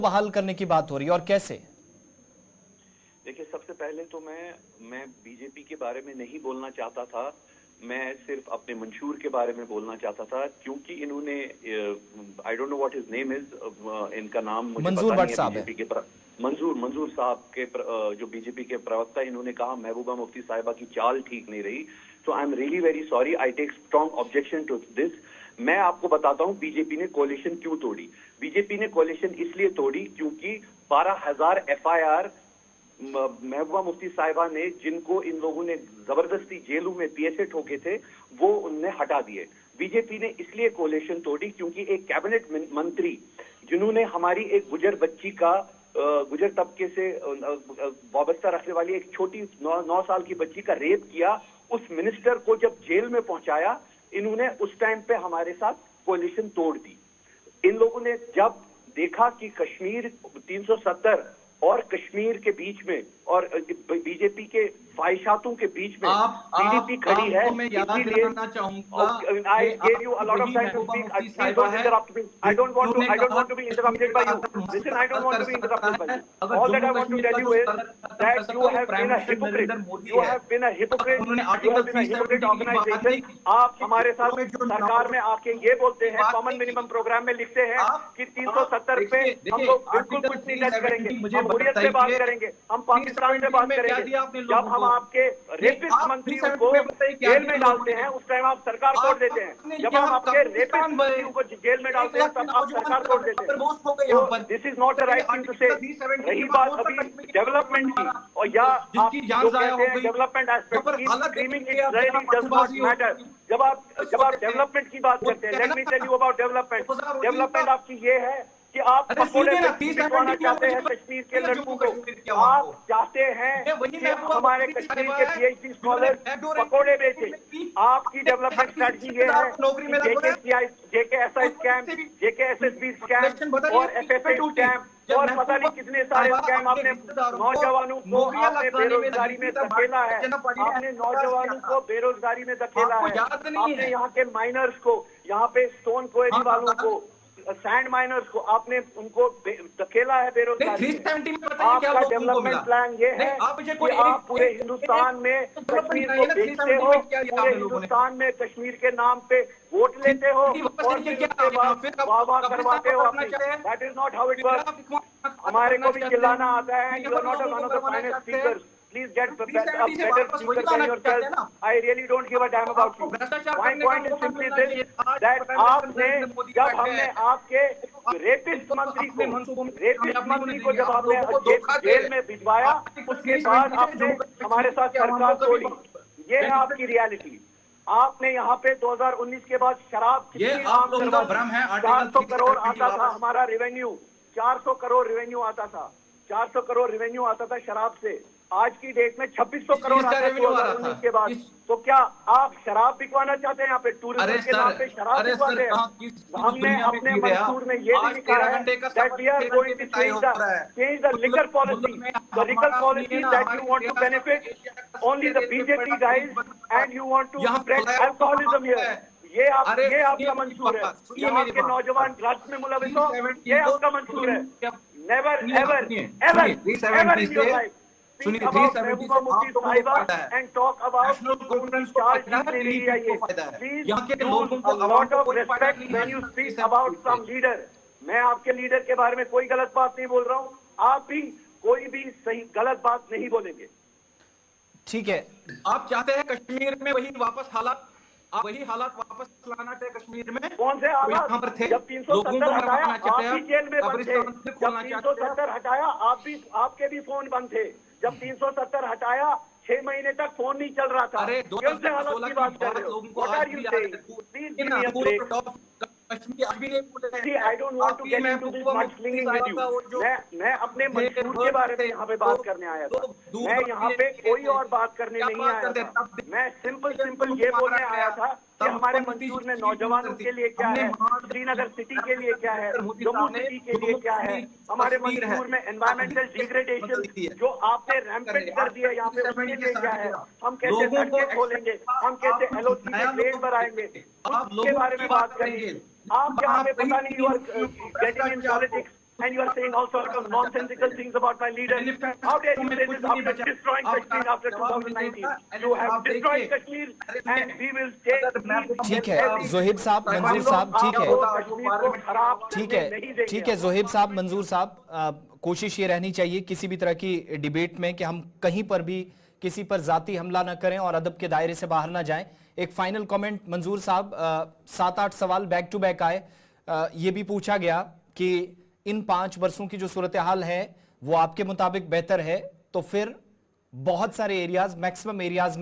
बहाल करने की बात हो रही है और कैसे? देखिए, सबसे पहले तो मैं बीजेपी के बारे में नहीं बोलना चाहता था। मैं सिर्फ अपने मंशूर के बारे में बोलना चाहता था, क्योंकि इन्होंने I don't know what his name is, इनका नाम मुझे मंजूर पता भट्ट नहीं है। साहब बीजेपी के मंजूर साहब के जो बीजेपी के प्रवक्ता, इन्होंने कहा महबूबा मुफ्ती साहिबा की चाल ठीक नहीं रही। तो I am really very sorry, I take strong objection to this. मैं आपको बताता हूं बीजेपी ने कोalition क्यों तोड़ी। बीजेपी ने कोalition इसलिए तोड़ी क्योंकि 12,000 FIR महबूबा मुफ्ती साहिबा ने, जिनको इन लोगों ने जबरदस्ती जेलों में PSA ठोके थे, वो उनने हटा दिए। बीजेपी ने इसलिए कोalition तोड़ी क्योंकि एक कैबिनेट मंत्री जिन्होंने हमारी एक गुजर बच्ची का, गुजर तबके से वाबस्ता रखने वाली एक छोटी 9 साल की बच्ची का रेप किया, उस मिनिस्टर को जब जेल में पहुंचाया, इन्होंने उस टाइम पे हमारे साथ कोalition तोड़ दी। इन लोगों ने जब देखा कि कश्मीर 370 और कश्मीर के बीच में और बीजेपी के ख्वाहिशातों के बीच में PDP खड़ी है, मैं याद दिलाना चाहूंगा, I gave you a lot of time to speak. Please don't interrupt me. I don't want to be interrupted by you. Listen, I don't want to be interrupted by you. All that I want to tell you is that you have been a hypocrite. You have been a hypocrite. You have been a hypocrite organization. आप हमारे साथ सरकार में आके ये बोलते हैं, common minimum programme में लिखते हैं कि 370 पे हम लोग बिल्कुल कुछ नहीं टच करेंगे, हम हुर्रियत से बात करेंगे, हम पाकिस्तान से बात करेंगे। जब हम आपके रेपिस्ट मंत्रियों को जेल में डालते हैं, उस टाइम आप सरकार तोड़ देते हैं। जब हम आपके रेपिस्ट मंत्रियों को जेल में डालते हैं, तब आप सरकार तोड़ देते हैं। This is not the right thing to say. रही बात अभी डेवलपमेंट की, और या आप जो कहते हैं development aspect, screaming it really does not matter. जब आप डेवलपमेंट की बात करते हैं, let me tell you about development. Development आपकी ये है कि आप पकोड़े बिकवाना चाहते हैं कश्मीर के लड़कों को। आप चाहते हैं कि हमारे कश्मीर के PhD स्कॉलर पकोड़े बेचे। आपकी डेवलपमेंट स्ट्रेटजी ये है JKSI स्कैम, JKSSB स्कैम और FFA स्कैम और पता नहीं कितने सारे स्कैम आपने नौजवानों को आपने बेरोजगारी में धकेला है। आपने नौजवानों को बेरोजगारी में धकेला है। आपने यहाँ के माइनर्स को, यहाँ पे स्टोन क्वारी वालों को, सैंड माइनर्स को, आपने उनको धकेला है बेरोजगारी। आपका डेवलपमेंट प्लान ये है कि आप पूरे हिंदुस्तान में कश्मीर को बेचते हो, पूरे हिंदुस्तान में कश्मीर के नाम पे वोट लेते हो और फिर उसके बाद वाह करवाते हो अपनी। That is not how it works. हमारे को भी चिल्लाना आता है। You are not one of the finest speakers. Please get a better speaker than yourself. I really don't give a damn about you. My point is simply this, that आपने, जब हमने आपके रेपिस्ट मंत्री को जब आपने जेल में भिजवाया, उसके बाद आपने हमारे साथ सरकार तोड़ी। ये है आपकी रियलिटी। आपने यहाँ पे 2019 के बाद शराब, ये आप लोगों का भ्रम है। 400 करोड़ आता था हमारा रेवेन्यू, 400 करोड़ रेवेन्यू आता था, 400 करोड़ रेवेन्यू आता था शराब से। आज की डेट में 2600 करोड़ आता है 2019 के बाद। तो क्या आप शराब बिकवाना चाहते हैं? यहाँ पे टूरिज्म के नाम पे शराब बिकवाते हैं। हमने अपने मंशूर में ये भी लिखा है that we are going to change the liquor policy, the liquor policy that you want to benefit only the BJP guys and you want to spread alcoholism here. ये आपका मंशूर है। यहाँ के नौजवान ड्रग्स में मुलविस हो, ये आपका मंशूर है। Never ever in your life speak about Mehbooba Mufti साहिबा and talk about चार्ज नहीं ले रही है ये। Please use a lot of respect when you speak about some leader. मैं आपके लीडर के बारे में कोई गलत बात नहीं बोल रहा हूँ, आप भी कोई भी सही गलत बात नहीं बोलेंगे। ठीक है, आप चाहते हैं कश्मीर में वही हालात वापस लाना चाहते कश्मीर में। कौन से हालात? यहाँ पर थे जब 370 हटाया आप भी जेल में बंद थे। जब 370 हटाया आपके भी फोन बंद थे। जब 370 हटाया 6 महीने तक फोन नहीं चल रहा था। अरे कौन से हालात की बात कर रहे हो? What are you saying? Please give me a break. See, I don't want to get into this mudslinging with you. मैं अपने मंशूर के बारे में यहाँ पे बात करने आया था। मैं यहाँ पे कोई और बात करने नहीं आया था। मैं सिंपल ये बोलने आया था कि हमारे मंशूर में नौजवानों के लिए क्या है, श्रीनगर सिटी के लिए क्या है, जम्मू सिटी के लिए क्या है, हमारे मंशूर में एनवायरमेंटल डिग्रेडेशन जो आपने रैम्पेंट कर दिया यहाँ पे, उसके लिए क्या है, हम कैसे सड़कें खोलेंगे, हम कैसे LOC में ट्रेन बनाएंगे, उसके बारे में बात करेंगे। आप यहाँ पे पता नहीं you are getting in politics. and you are saying all sorts of nonsensical things about my leader. How dare you say this after destroying Kashmir after 2019? You have destroyed Kashmir, and we will take. ठीक है जोहिब साहब, मंजूर साहब, ठीक है, ठीक है जोहिब साहब, मंजूर साहब, कोशिश ये रहनी चाहिए किसी भी तरह की डिबेट में कि हम कहीं पर भी किसी पर जाती हमला ना करें और अदब के दायरे से बाहर ना जाएं। एक फाइनल कमेंट मंजूर साहब, 7-8 सवाल बैक टू बैक आए। ये भी पूछा गया कि इन 5 वर्षों की जो सूरत हाल है वो आपके मुताबिक बेहतर है, तो फिर बहुत सारे एरियाज, मैक्सिमम एरियाज में